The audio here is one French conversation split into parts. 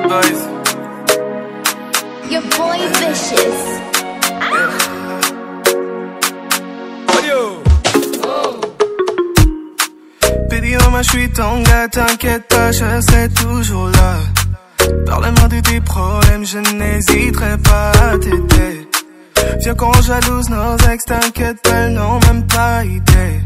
boys. Your boy vicious. Audio. Baby maman, je suis ton gars, t'inquiète pas, je serai toujours là. Parle-moi de tes problèmes, je n'hésiterai pas à t'aider. Viens qu'on jalouse nos ex, t'inquiète pas, elles n'ont même pas idée.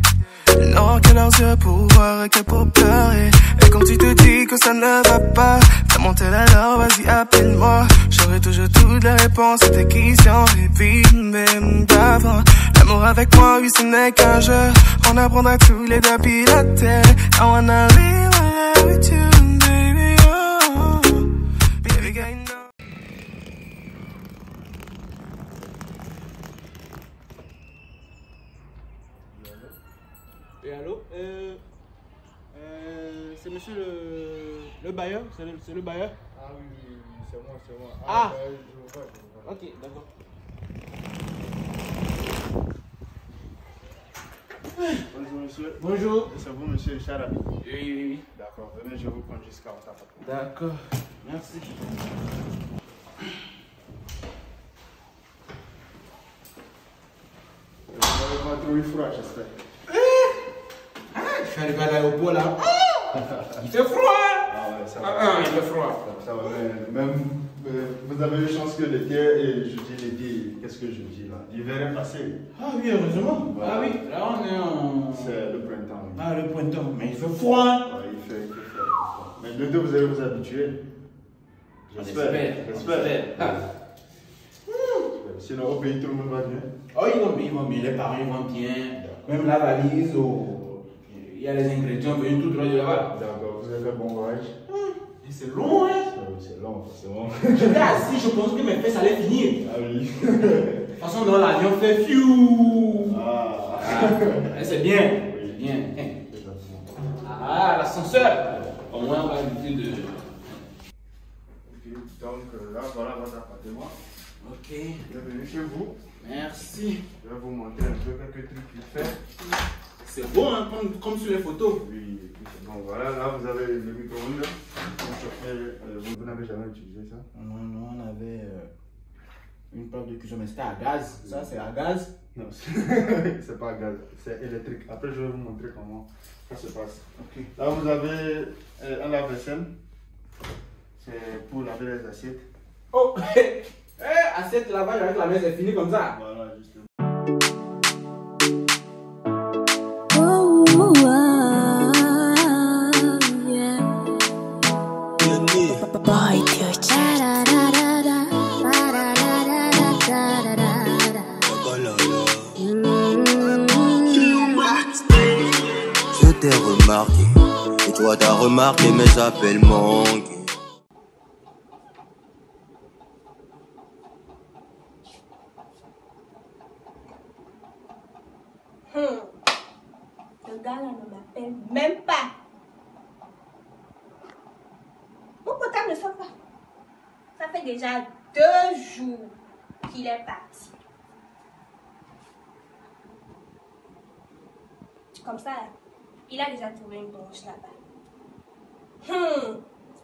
Ils n'auront que leurs yeux pour voir et que pour pleurer. Et quand tu te dis que ça ne va pas, t'as monté alors, vas-y appelle-moi. J'aurai toujours toutes les réponses à tes questions. Baby, même d'avant. L'amour avec moi, oui, ce n'est qu'un jeu. On apprendra tous les deux à piloter. I wanna live my life with you, baby, oh. Baby, girl, you know. Et allô, c'est monsieur le bailleur, c'est le bailleur. Ah oui, c'est moi. Ah. Je vois. Ok, d'accord. Bonjour monsieur. Bonjour. C'est vous monsieur Charabi. Oui. D'accord, venez, je vous prendre jusqu'à votre appartement. D'accord, merci. Vous n'avez pas trouvé froid, j'espère. Je suis arrivé à l'aéroport là. Il fait froid. Ah ouais, ça va. Il fait froid. Ça va, mais même vous avez eu chance que l'été, et je dis l'été, qu'est-ce que je dis là? L'hiver est passé. Ah oui, heureusement. Voilà. Ah oui, là on est en... C'est le printemps. Oui. Ah, le printemps. Mais il fait froid. Ouais, il fait froid. Mais le deux, vous allez vous habituer. J'espère. Ah. Sinon, au pays, tout le monde va bien. Oh, ils vont bien, les parents ils vont bien. Même la valise, il y a les ingrédients venus tout droit de là-bas. D'accord, vous avez fait bon voyage. Et c'est long, hein. C'est long, forcément. J'étais assis, je pensais que mes fesses allaient finir. Ah oui. De toute façon, dans l'avion fait fiou. Ah. C'est bien. Oui. C'est bien. Exactement. Ah, l'ascenseur. Au moins, on va éviter de. Ok, donc là, voilà votre appartement. Ok. Bienvenue chez vous. Merci. Je vais vous montrer un peu quelques trucs qu'il fait. C'est beau, hein, comme sur les photos. Oui, c'est bon. Voilà, là, vous avez le micro-ondes. Vous n'avez jamais utilisé ça? Non, on avait une plaque de cuisson, mais c'était à gaz. Ça, c'est à gaz. Non, c'est pas à gaz, c'est électrique. Après, je vais vous montrer comment ça se passe. Ok. Là, vous avez un lave-vaisselle. C'est pour laver les assiettes. Oh, assiette lavage avec la main, c'est fini comme ça. Voilà, justement. Je t'ai remarqué, et toi t'as remarqué mes appels manqués. Le gars là ne m'appelle même pas. Mon portable ne sonne pas. Ça fait déjà 2 jours qu'il est parti. Comme ça, là, il a déjà trouvé une branche là-bas.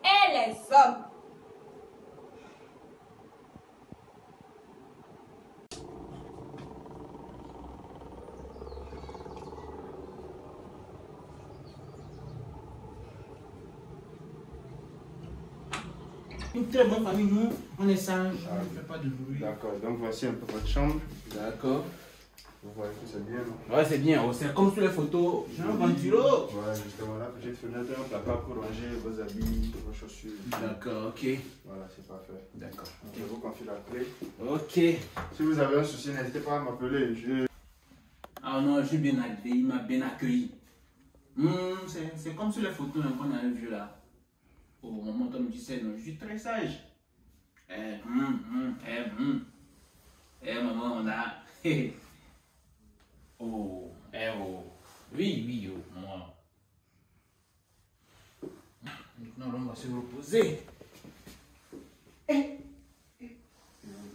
Et les hommes. Une très bonne famille, nous, on est sage, on ne fait pas de bruit. D'accord, donc voici un peu votre chambre. D'accord. Vous voyez que c'est bien, non? Ouais, c'est bien, c'est comme sur les photos. J'ai un ventilo. Voilà, justement, la petite fenêtre, un placard pour ranger vos habits, vos chaussures. D'accord, ok. Voilà, c'est parfait. D'accord. Je vous confie la clé. Ok. Si vous avez un souci, n'hésitez pas à m'appeler. Ah non, j'ai bien accueilli, il m'a bien accueilli. C'est comme sur les photos hein, qu'on a vues là. Au moment où on me dit ça, non, je suis très sage. Maman, on a. Oh. Oui, moi. Maintenant, on va se reposer.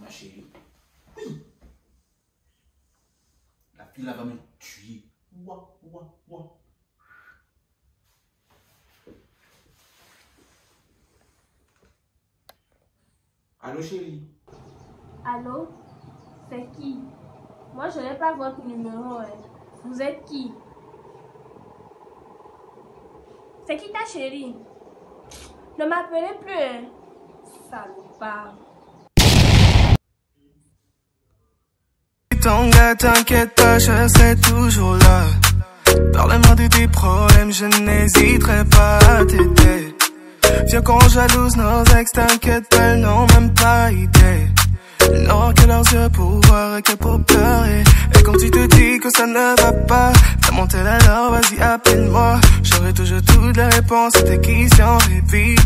Ma chérie. Oui. La fille là va me tuer. Ouah. Allô chérie? Allô? C'est qui? Moi, je n'ai pas votre numéro. Hein. Vous êtes qui? C'est qui ta chérie? Ne m'appelez plus. Hein. Salopard. T'inquiète pas, je serai toujours là. Parle-moi de tes problèmes, je n'hésiterai pas à t'aider. Viens qu'on jalouse nos ex, t'inquiète pas, elles n'ont même pas idée. Ils n'auront que leurs yeux pour voir et que pour pleurer. Et quand tu te dis que ça ne va pas, t'as monté alors, vas-y appelle-moi. J'aurai toujours toutes les réponses à tes questions, baby.